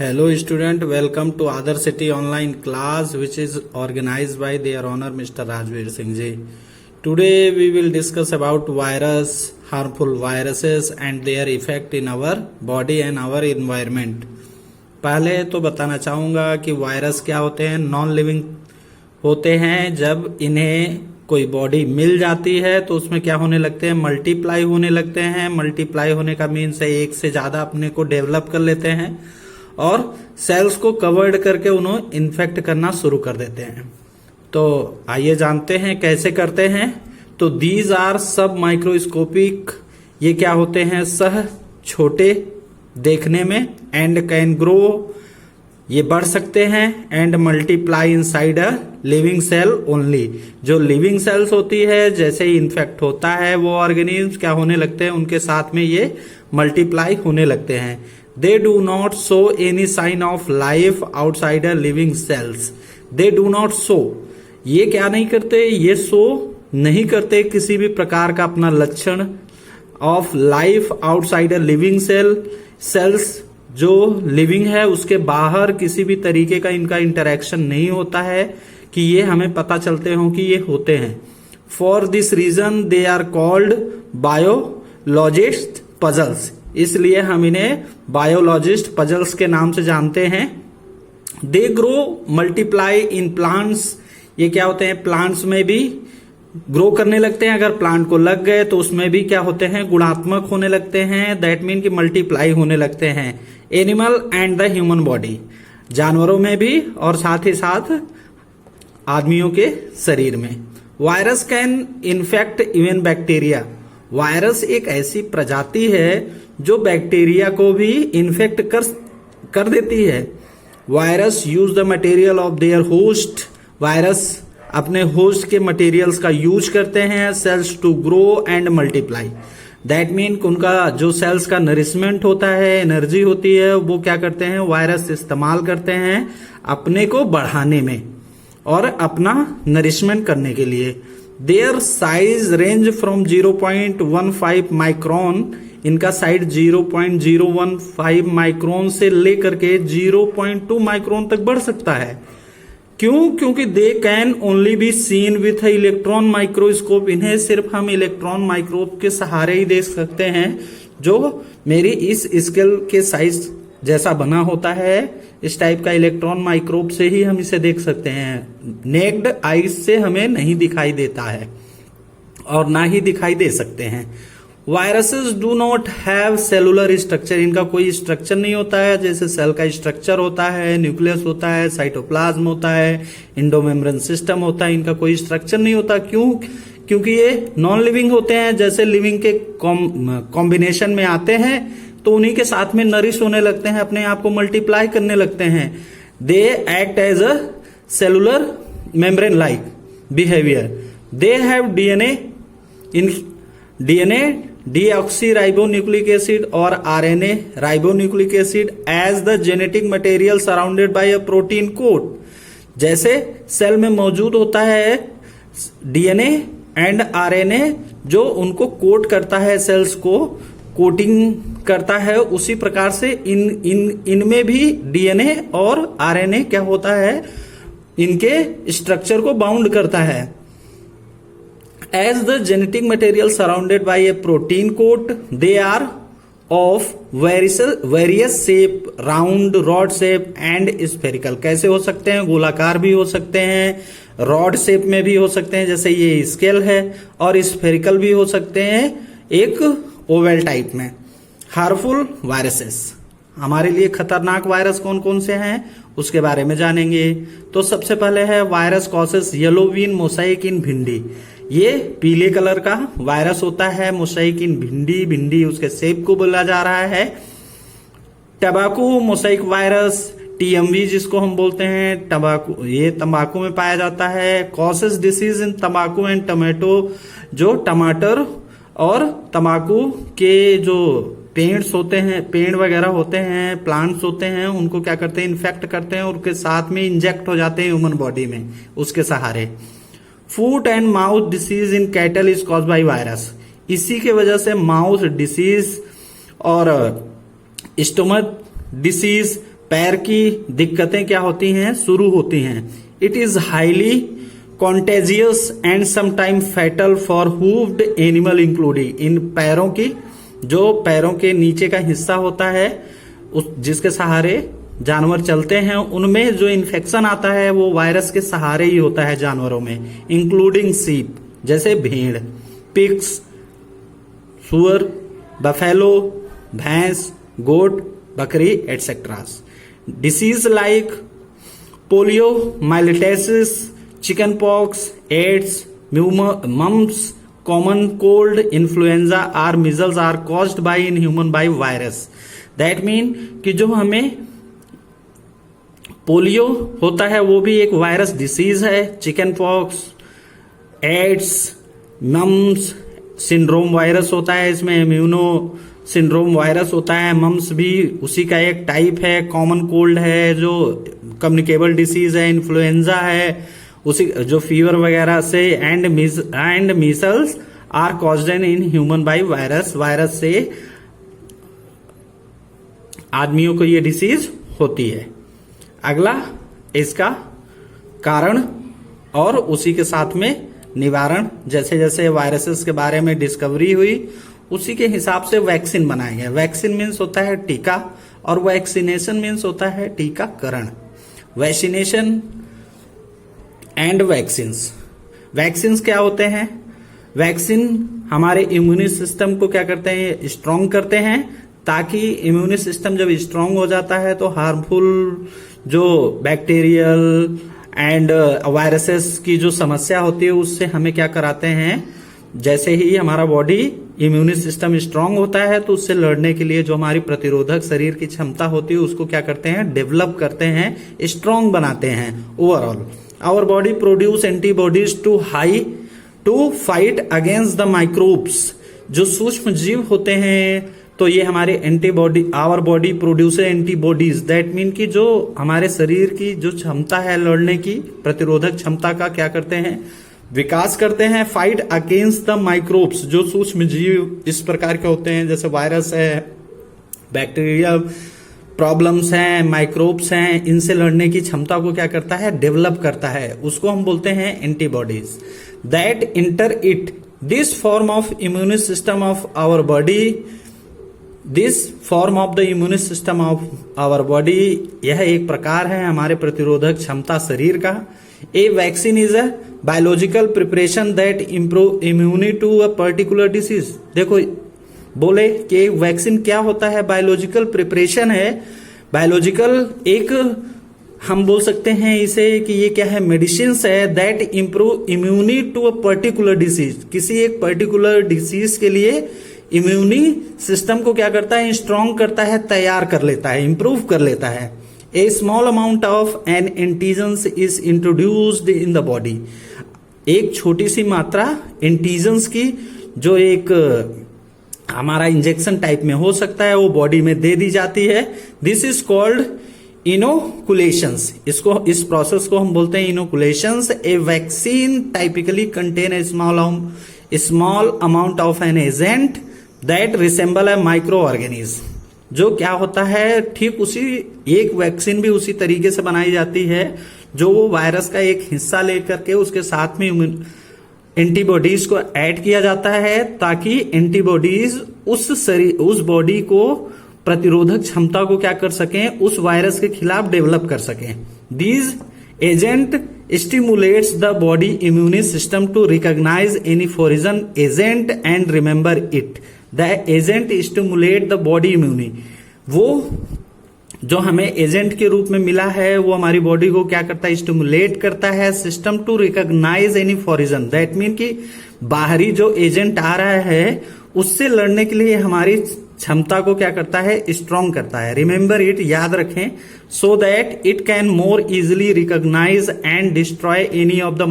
Hello student, welcome to Other City online class which is organized by their honor Mr. Rajveer Singh ji. Today we will discuss about virus, harmful viruses and their effect in our body and our environment. पहले तो बताना चाहूँगा कि virus क्या होते हैं। Non living होते हैं। जब इन्हें कोई बॉडी मिल जाती है तो उसमें क्या होने लगते हैं, मल्टीप्लाई होने लगते हैं। मल्टीप्लाई होने का मीन्स है एक से ज्यादा अपने को डेवलप कर लेते हैं और सेल्स को कवर्ड करके उन्हें इन्फेक्ट करना शुरू कर देते हैं। तो आइए जानते हैं कैसे करते हैं। तो दीज आर सब माइक्रोस्कोपिक, ये क्या होते हैं, सह छोटे देखने में, एंड कैन ग्रो, ये बढ़ सकते हैं, and multiply inside a living cell only. जो लिविंग सेल्स होती है, जैसे ही इन्फेक्ट होता है वो ऑर्गेनिज्म क्या होने लगते हैं, उनके साथ में ये मल्टीप्लाई होने लगते हैं। They do not show any sign of life outside a living cells. They do not show. ये क्या नहीं करते, ये शो नहीं करते किसी भी प्रकार का अपना लक्षण of life outside a living cells. जो लिविंग है उसके बाहर किसी भी तरीके का इनका इंटरेक्शन नहीं होता है कि ये हमें पता चलते हो कि ये होते हैं। For this reason they are called biologist puzzles, इसलिए हम इन्हें बायोलॉजिस्ट पजल्स के नाम से जानते हैं। They grow multiply in plants, ये क्या होते हैं, प्लांट्स में भी ग्रो करने लगते हैं। अगर प्लांट को लग गए तो उसमें भी क्या होते हैं, गुणात्मक होने लगते हैं। दैट मीन कि मल्टीप्लाई होने लगते हैं। Animal and the human body, जानवरों में भी और साथ ही साथ आदमियों के शरीर में। Virus can infect even bacteria, virus एक ऐसी प्रजाति है जो बैक्टीरिया को भी इन्फेक्ट कर देती है। Virus use the material of their host, virus अपने होस्ट के मटेरियल्स का यूज करते हैं cells to grow and multiply. That mean उनका जो सेल्स का नरिशमेंट होता है, एनर्जी होती है, वो क्या करते हैं, वायरस इस्तेमाल करते हैं अपने को बढ़ाने में और अपना नरिशमेंट करने के लिए। Their size range from 0.15 micron, इनका साइज 0.015 माइक्रोन से लेकर के 0.2 माइक्रोन तक बढ़ सकता है। क्यों? क्योंकि they can only be seen with electron microscope, इन्हें सिर्फ हम इलेक्ट्रॉन माइक्रोस्कोप के सहारे ही देख सकते हैं, जो मेरी इस स्केल के साइज जैसा बना होता है। इस टाइप का इलेक्ट्रॉन माइक्रोस्कोप से ही हम इसे देख सकते हैं। नेक्ड आईज से हमें नहीं दिखाई देता है और ना ही दिखाई दे सकते हैं। Viruses do not have cellular structure, इनका कोई स्ट्रक्चर नहीं होता है। जैसे सेल का स्ट्रक्चर होता है, न्यूक्लियस होता है, साइटोप्लाज्म होता है, एंडोमेम्ब्रेन सिस्टम होता है, इनका कोई स्ट्रक्चर नहीं होता। क्यों? क्योंकि ये नॉन लिविंग होते हैं। जैसे लिविंग के कॉम्बिनेशन में आते हैं तो उन्हीं के साथ में नरिश होने लगते हैं, अपने आप को मल्टीप्लाई करने लगते हैं। They act as a cellular membrane like behaviour. They have DNA deoxyribonucleic acid और RNA ribonucleic acid as the genetic material surrounded by a protein coat. जैसे सेल में मौजूद होता है डीएनए एंड आरएनए जो उनको कोट करता है, सेल्स को कोटिंग करता है, उसी प्रकार से इनमें भी डीएनए और आरएनए क्या होता है, इनके स्ट्रक्चर को बाउंड करता है। As the genetic material surrounded by a protein coat, they are of various shape, round, rod shape and spherical। कैसे हो सकते हैं, गोलाकार भी हो सकते हैं, रॉड शेप में भी हो सकते हैं जैसे ये स्केल है, और स्फेरिकल भी हो सकते हैं एक ओवल टाइप में। हार्मफुल वायरसेस, हमारे लिए खतरनाक वायरस कौन कौन से हैं उसके बारे में जानेंगे। तो सबसे पहले है वायरस कॉसेस येलोवीन मोसाइक इन भिंडी। ये पीले कलर का वायरस होता है, मोसाइक इन भिंडी, भिंडी उसके शेप को बोला जा रहा है। टबाकू मोसाइक वायरस, टीएमवी जिसको हम बोलते हैं, टबाकू, ये तंबाकू में पाया जाता है। कॉसेस डिसीज इन तंबाकू एंड टमाटो, जो टमाटर और तंबाकू के जो पेड़ वगैरह होते हैं, प्लांट्स होते हैं, उनको क्या करते हैं, इन्फेक्ट करते हैं और उसके साथ में इंजेक्ट हो जाते हैं ह्यूमन बॉडी में उसके सहारे। Foot and mouth disease in cattle is cause by virus, इसी के वजह से माउथ डिसीज और स्टोमक डिसीज, पैर की दिक्कतें क्या होती हैं, शुरू होती हैं। It is highly contagious and sometime fatal for hooved animal including. इन पैरों की, जो पैरों के नीचे का हिस्सा होता है जिसके सहारे जानवर चलते हैं, उनमें जो इन्फेक्शन आता है वो वायरस के सहारे ही होता है जानवरों में, इंक्लूडिंग सीप जैसे भेड़, पिग्स सुअर, बफेलो भैंस, गोट, बकरी etcetera. Disease like polio myelitis, chicken pox, AIDS, mumps, common cold, influenza और measles are caused by in human by virus. That mean कि जो हमें पोलियो होता है वो भी एक वायरस डिसीज है, chicken pox, AIDS, mumps syndrome virus होता है, इसमें इम्यूनो सिंड्रोम वायरस होता है, मम्स भी उसी का एक टाइप है, कॉमन कोल्ड है जो कम्युनिकेबल डिसीज है, इन्फ्लुएंजा है उसी जो फीवर वगैरह से, and measles are caused in human by virus. Virus से आदमियों को ये डिसीज होती है। अगला इसका कारण और उसी के साथ में निवारण। जैसे जैसे वायरसेस के बारे में डिस्कवरी हुई उसी के हिसाब से वैक्सीन बनाए गए। वैक्सीन मीन्स होता है टीका और वैक्सीनेशन मीन्स होता है टीकाकरण। Vaccination and vaccines. वैक्सीन्स क्या होते हैं? वैक्सीन हमारे इम्यूनी सिस्टम को क्या करते हैं, स्ट्रांग करते हैं, ताकि इम्यूनी सिस्टम जब स्ट्रांग हो जाता है तो हार्मफुल जो बैक्टीरियल एंड वायरसेस की जो समस्या होती है उससे हमें क्या कराते हैं, जैसे ही हमारा बॉडी इम्यूनी सिस्टम स्ट्रांग होता है तो उससे लड़ने के लिए जो हमारी प्रतिरोधक शरीर की क्षमता होती है उसको क्या करते हैं, डेवलप करते हैं, स्ट्रांग बनाते हैं। Overall our body produce antibodies to fight against the microbes. जो सूक्ष्म जीव होते हैं तो ये हमारे antibody, our body produce antibodies. That mean कि जो हमारे शरीर की जो क्षमता है लड़ने की, प्रतिरोधक क्षमता का क्या करते हैं, विकास करते हैं। फाइट अगेंस्ट द माइक्रोब्स, जो सूक्ष्म जीव इस प्रकार के होते हैं जैसे वायरस है, बैक्टीरिया प्रॉब्लम्स हैं, माइक्रोब्स हैं, इनसे लड़ने की क्षमता को क्या करता है, डेवलप करता है। उसको हम बोलते हैं antibodies. That enter it this form of immune system of our body, this form of the immune system of our body, यह एक प्रकार है हमारे प्रतिरोधक क्षमता शरीर का। A vaccine is a biological preparation that improve immunity to a particular disease. देखो बोले कि वैक्सीन क्या होता है, बायोलॉजिकल प्रिपरेशन है। बायोलॉजिकल एक हम बोल सकते हैं इसे कि ये क्या है, मेडिसिन है that improve immunity to a particular disease. किसी एक पर्टिकुलर डिसीज के लिए इम्यूनी सिस्टम को क्या करता है, स्ट्रांग करता है, तैयार कर लेता है, इंप्रूव कर लेता है। A small amount of an antigens is introduced in the body. एक छोटी सी मात्रा एंटीजेंस की जो एक हमारा इंजेक्शन टाइप में हो सकता है वो बॉडी में दे दी जाती है। This is called inoculations. इसको, इस प्रोसेस को हम बोलते हैं inoculations. A vaccine typically contain a small amount of an agent that resemble a micro organism. जो क्या होता है, ठीक उसी एक वैक्सीन भी उसी तरीके से बनाई जाती है जो वो वायरस का एक हिस्सा लेकर के उसके साथ में एंटीबॉडीज को ऐड किया जाता है ताकि एंटीबॉडीज उस बॉडी को प्रतिरोधक क्षमता को क्या कर सकें, उस वायरस के खिलाफ डेवलप कर सकें। These agent stimulates the body immune system to recognize any foreign agent and remember it. The agent stimulate the body immune. वो जो हमें एजेंट के रूप में मिला है वो हमारी बॉडी को क्या करता है, स्टिमुलेट करता है system to recognise any foreign. That mean कि बाहरी जो एजेंट आ रहा है उससे लड़ने के लिए हमारी क्षमता को क्या करता है, स्ट्रांग करता है। रिमेंबर इट, याद रखें, so that it can more easily recognise and destroy any of the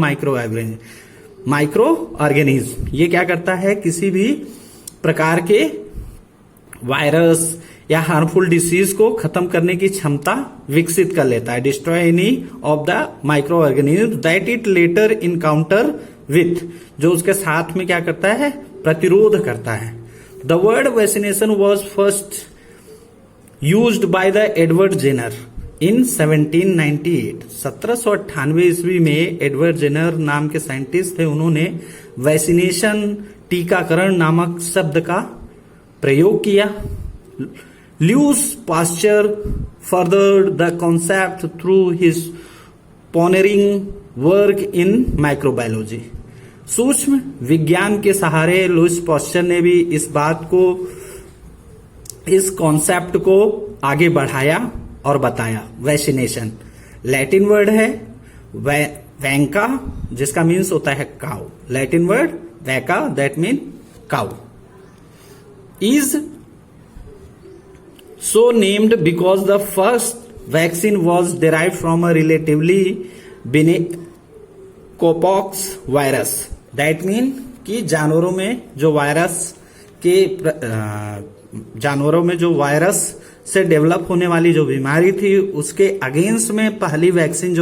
micro organism. ये क्या करता है, किसी भी प्रकार के वायरस या हार्मफुल डिसीज को खत्म करने की क्षमता विकसित कर लेता है। Destroy any of the micro organism that it later encounter with, जो उसके साथ में क्या करता है, प्रतिरोध करता है। The word vaccination was first used by the Edward Jenner. इन 1798 ईस्वी में एडवर्ड जेनर नाम के साइंटिस्ट थे, उन्होंने वैक्सीनेशन टीकाकरण नामक शब्द का प्रयोग किया। Louis Pasteur further the concept through his pioneering work in microbiology. सूक्ष्म विज्ञान के सहारे लुईस पास्चर ने भी इस कॉन्सेप्ट को आगे बढ़ाया और बताया। वैक्सीनेशन लैटिन वर्ड है वैंका, जिसका मीन्स होता है cow. Latin word vacca, that mean cow, is so named because the first vaccine was derived from a relatively benign cowpox virus. That mean कि जानवरों में जो वायरस से डेवलप होने वाली जो बीमारी थी, उसके अगेंस्ट में पहली वैक्सीन जो